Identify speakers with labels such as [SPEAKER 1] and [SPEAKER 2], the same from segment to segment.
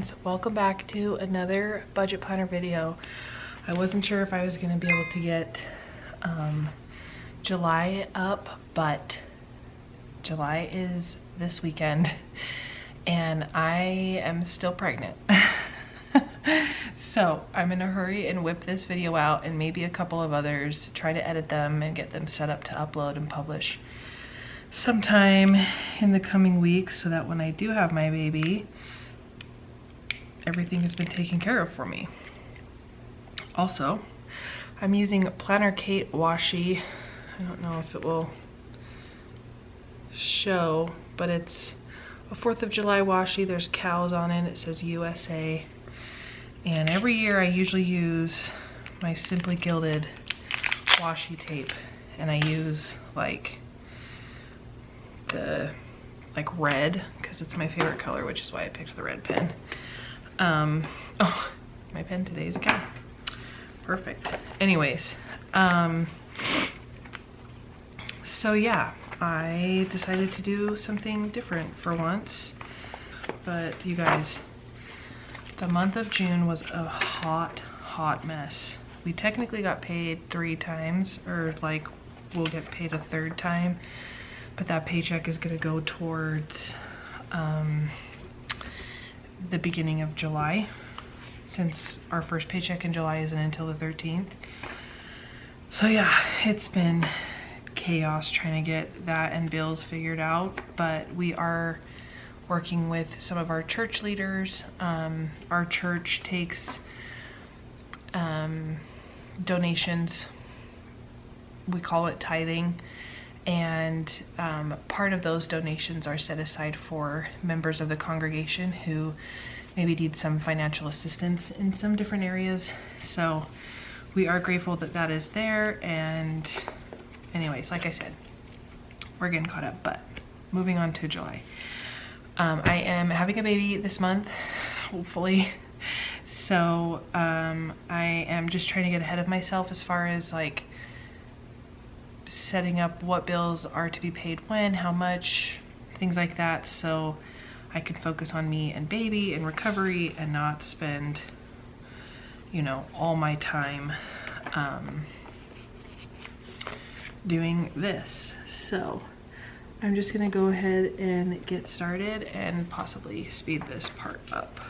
[SPEAKER 1] friends, welcome back to another budget planner video. I wasn't sure if I was going to be able to get July up, but July is this weekend and I am still pregnant. So I'm in a hurry and whip this video out and maybe a couple of others, try to edit them and get them set up to upload and publish sometime in the coming weeks, so that when I do have my baby, everything has been taken care of for me. Also, I'm using Planner Kate washi. I don't know if it will show, but it's a 4th of July washi. There's cows on it. It says USA. And every year I usually use my Simply Gilded washi tape, and I use like the red because it's my favorite color, which is why I picked the red pen. Oh, my pen today is a cow. Perfect. Anyways, so yeah, I decided to do something different for once. But you guys, the month of June was a hot mess. We technically got paid 3 times, or like we'll get paid a 3rd time, but that paycheck is gonna go towards the beginning of July, since our first paycheck in July isn't until the 13th. So yeah, it's been chaos trying to get that and bills figured out, but we are working with some of our church leaders. Our church takes donations, we call it tithing, and part of those donations are set aside for members of the congregation who maybe need some financial assistance in some different areas. So we are grateful that that is there. And anyways, like I said, we're getting caught up, but moving on to July. I am having a baby this month, hopefully. So I am just trying to get ahead of myself as far as like setting up what bills are to be paid when, how much, things like that, so I can focus on me and baby and recovery and not spend, you know, all my time doing this. So I'm just gonna go ahead and get started and possibly speed this part up.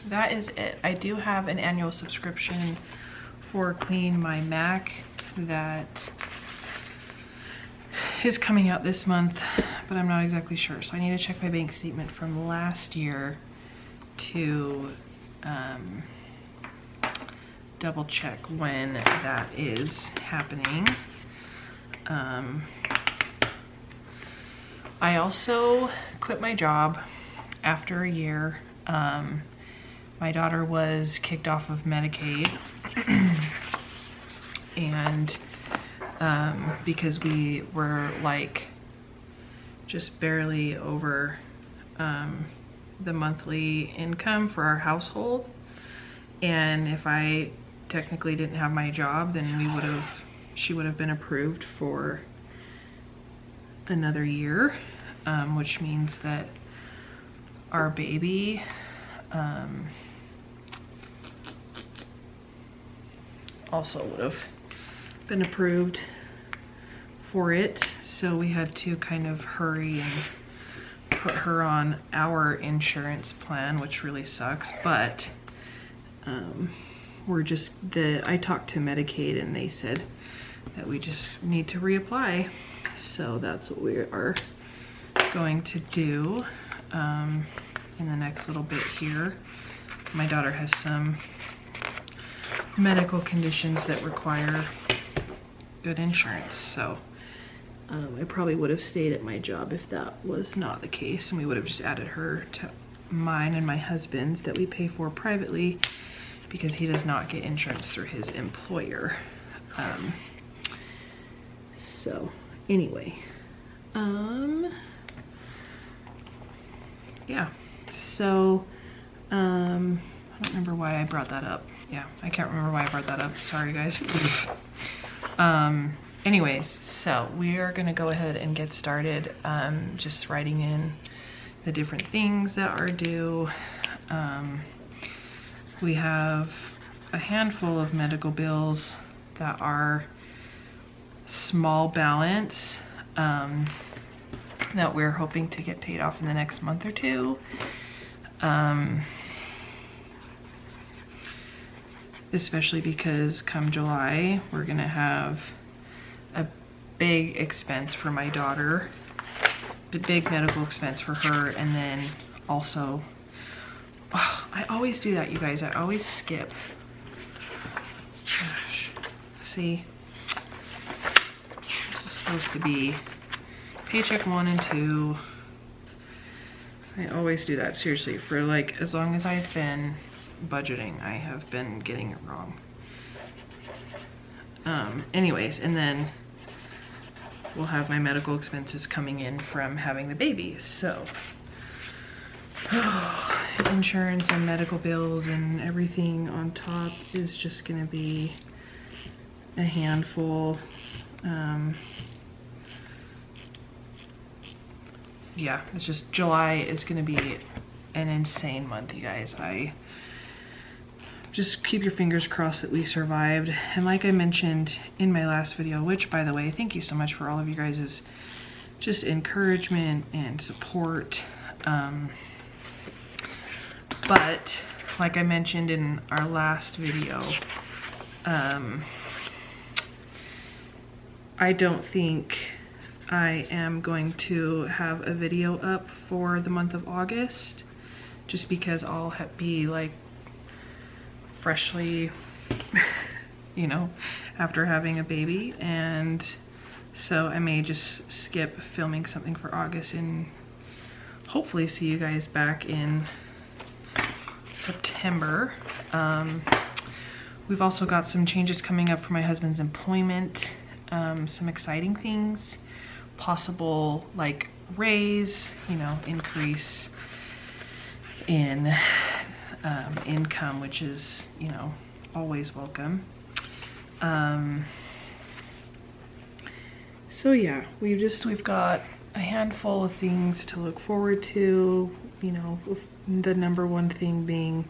[SPEAKER 1] That is it. I do have an annual subscription for Clean My Mac that is coming out this month, but I'm not exactly sure. So I need to check my bank statement from last year to double check when that is happening. I also quit my job after a year. My daughter was kicked off of Medicaid, and because we were like just barely over the monthly income for our household, and if I technically didn't have my job, then she would have been approved for another year, which means that our baby also would have been approved for it, so we had to kind of hurry and put her on our insurance plan, which really sucks. But I talked to Medicaid and they said that we just need to reapply, so that's what we are going to do in the next little bit here. My daughter has some medical conditions that require good insurance, so I probably would have stayed at my job if that was not the case, and we would have just added her to mine and my husband's that we pay for privately because he does not get insurance through his employer. So anyway, yeah, so I don't remember why I brought that up. Yeah, I can't remember why I brought that up. Sorry, guys. Anyways, so we are gonna go ahead and get started, just writing in the different things that are due. We have a handful of medical bills that are small balance, that we're hoping to get paid off in the next month or two. Especially because come July, we're gonna have a big expense for my daughter, a big medical expense for her, and then also, oh, I always do that, you guys. I always skip. Gosh, see, this is supposed to be paycheck 1 and 2. I always do that, seriously, for like as long as I've been budgeting, I have been getting it wrong. Anyways, and then we'll have my medical expenses coming in from having the baby, so insurance and medical bills and everything on top is just gonna be a handful. Yeah, it's just, July is gonna be an insane month, you guys. Just keep your fingers crossed that we survived. And like I mentioned in my last video, which by the way, thank you so much for all of you guys' just encouragement and support. But like I mentioned in our last video, I don't think I am going to have a video up for the month of August, just because I'll be like freshly, you know, after having a baby, and so I may just skip filming something for August and hopefully see you guys back in September. We've also got some changes coming up for my husband's employment, some exciting things, possible like raise, you know, increase in income, which is, you know, always welcome. So yeah, we've got a handful of things to look forward to, you know, the number one thing being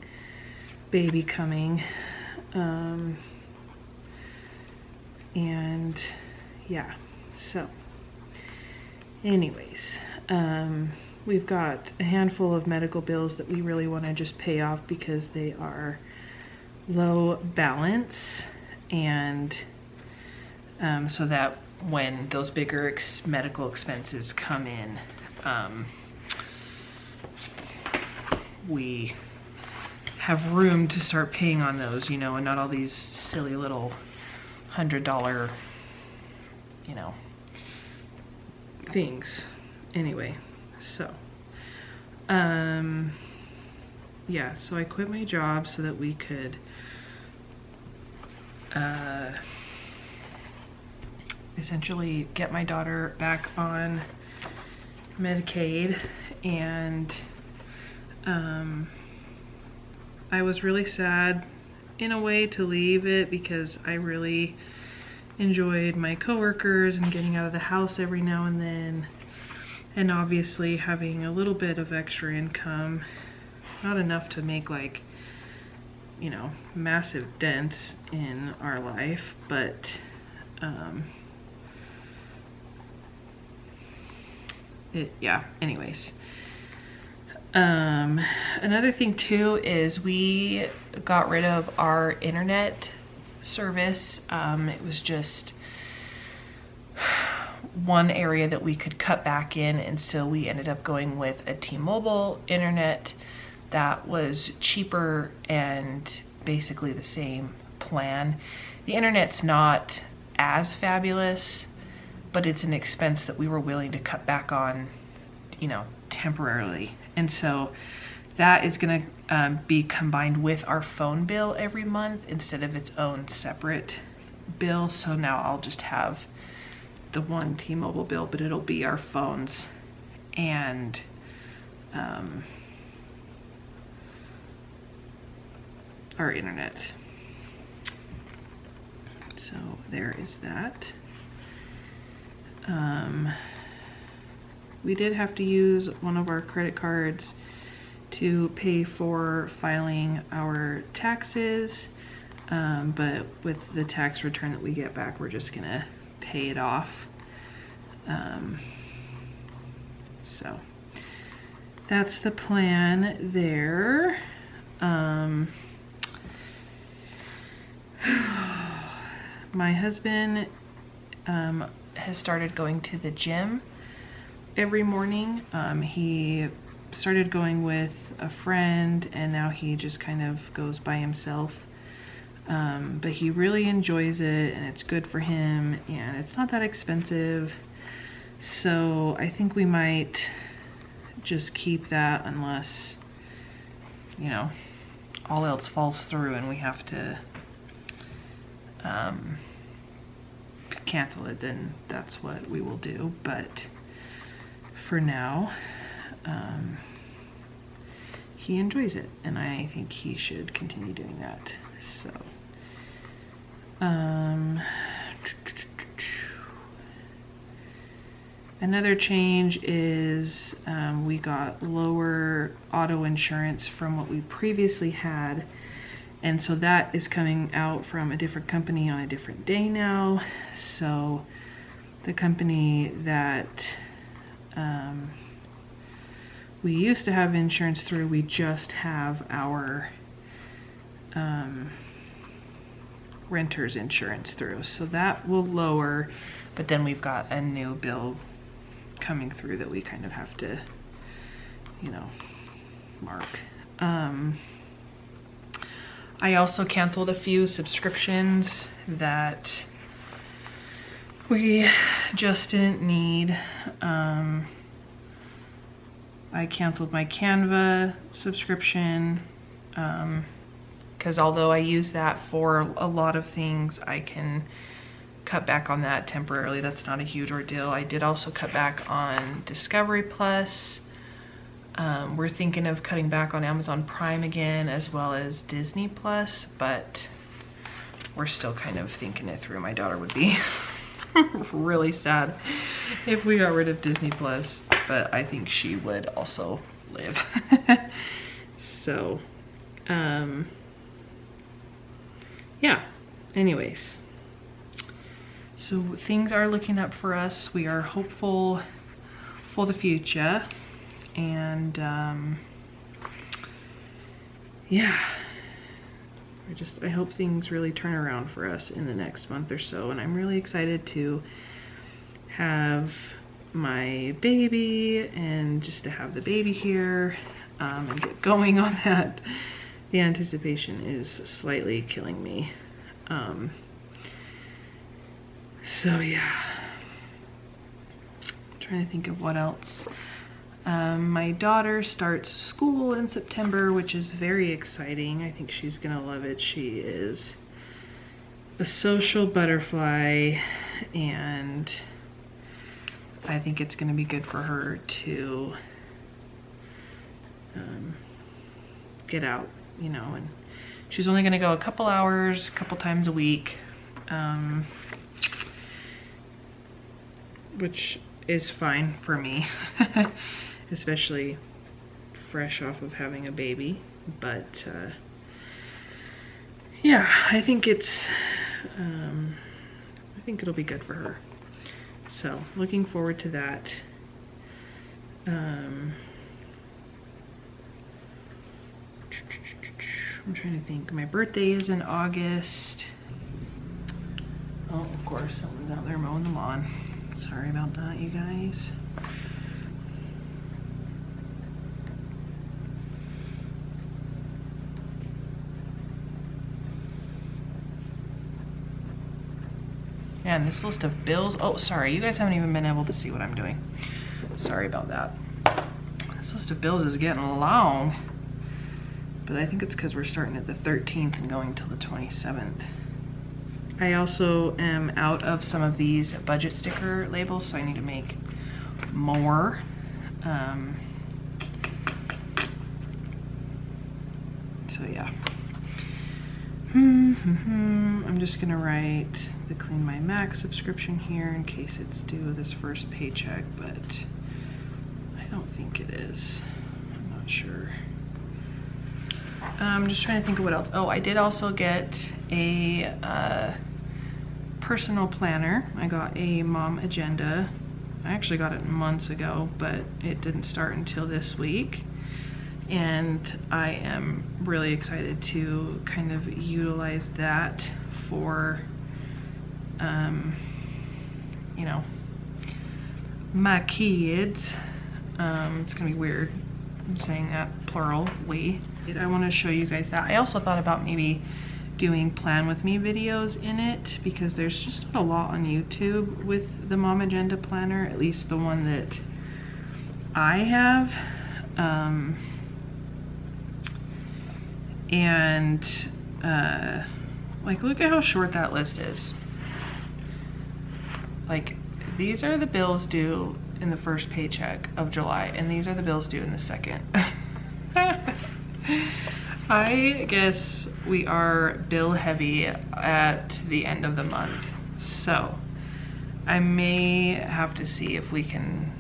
[SPEAKER 1] baby coming. And yeah, so anyways, we've got a handful of medical bills that we really want to just pay off because they are low balance, and so that when those bigger medical expenses come in, we have room to start paying on those, you know, and not all these silly little $100, you know, things. Anyway, so yeah, so I quit my job so that we could essentially get my daughter back on Medicaid, and I was really sad in a way to leave it because I really enjoyed my coworkers and getting out of the house every now and then, and obviously having a little bit of extra income, not enough to make like, you know, massive dents in our life, but Yeah, anyways. Another thing too is we got rid of our internet service. It was just one area that we could cut back in, and so we ended up going with a T-Mobile internet that was cheaper and basically the same plan. The internet's not as fabulous, but it's an expense that we were willing to cut back on, you know, temporarily. And so that is going to be combined with our phone bill every month instead of its own separate bill. So now I'll just have the one T-Mobile bill, but it'll be our phones and our internet. So there is that. We did have to use one of our credit cards to pay for filing our taxes, but with the tax return that we get back, we're just gonna pay it off. So that's the plan there. My husband has started going to the gym every morning. He started going with a friend and now he just kind of goes by himself. But he really enjoys it and it's good for him and it's not that expensive. So I think we might just keep that unless, you know, all else falls through and we have to cancel it, then that's what we will do. But for now, he enjoys it and I think he should continue doing that. So another change is we got lower auto insurance from what we previously had, and so that is coming out from a different company on a different day now. So the company that we used to have insurance through, we just have our renter's insurance through. So that will lower, but then we've got a new bill coming through that we kind of have to, you know, mark. I also canceled a few subscriptions that we just didn't need. I canceled my Canva subscription because although I use that for a lot of things, I can cut back on that temporarily. That's not a huge ordeal. I did also cut back on Discovery Plus. We're thinking of cutting back on Amazon Prime again, as well as Disney Plus, but we're still kind of thinking it through. My daughter would be really sad if we got rid of Disney Plus, but I think she would also live. So, yeah, anyways. So things are looking up for us. We are hopeful for the future. And yeah, I hope things really turn around for us in the next month or so. And I'm really excited to have my baby and just to have the baby here and get going on that. The anticipation is slightly killing me. So yeah, I'm trying to think of what else. My daughter starts school in September, which is very exciting. I think she's gonna love it. She is a social butterfly and I think it's gonna be good for her to get out, you know, and she's only gonna go a couple hours, a couple times a week, which is fine for me. Especially fresh off of having a baby, but yeah, I think it's I think it'll be good for her. So looking forward to that. I'm trying to think. My birthday is in August. Oh, of course, someone's out there mowing the lawn. Sorry about that, you guys. Man, this list of bills. Oh, sorry, you guys haven't even been able to see what I'm doing. Sorry about that. This list of bills is getting long, but I think it's because we're starting at the 13th and going till the 27th. I also am out of some of these budget sticker labels, so I need to make more. So yeah. I'm just gonna write the Clean My Mac subscription here in case it's due this first paycheck, but I don't think it is. I'm not sure. I'm just trying to think of what else. Oh, I did also get a personal planner. I got a mom agenda. I actually got it months ago, but it didn't start until this week. And I am really excited to kind of utilize that for, you know, my kids. It's gonna be weird, I'm saying that plurally. I want to show you guys that. I also thought about maybe doing plan with me videos in it, because there's just not a lot on YouTube with the mom agenda planner, at least the one that I have. Like, look at how short that list is. Like, these are the bills due in the first paycheck of July, and these are the bills due in the second. I guess we are bill heavy at the end of the month, so I may have to see if we can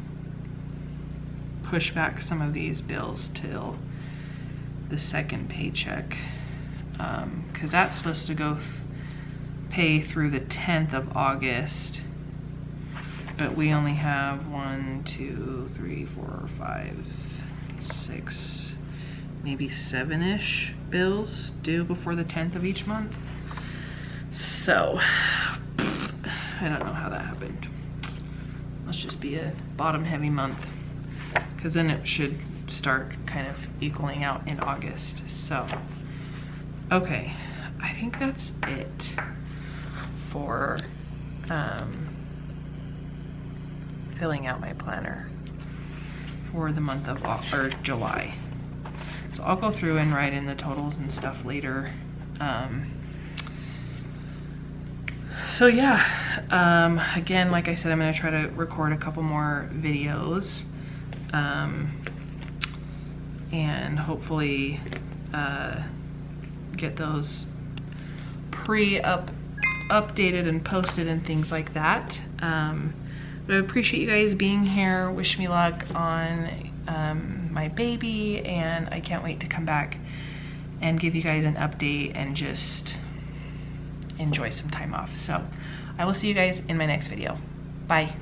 [SPEAKER 1] push back some of these bills till the second paycheck, because that's supposed to go pay through the 10th of August, but we only have 1, 2, 3, 4, 5, 6, maybe 7-ish bills due before the 10th of each month. So I don't know how that happened. Must just be a bottom heavy month, because then it should start kind of equaling out in August. So okay, I think that's it for filling out my planner for the month of July. So I'll go through and write in the totals and stuff later. So yeah, again, like I said, I'm gonna try to record a couple more videos, and hopefully get those updated and posted and things like that. But I appreciate you guys being here. Wish me luck on my baby, and I can't wait to come back and give you guys an update and just enjoy some time off. So I will see you guys in my next video. Bye.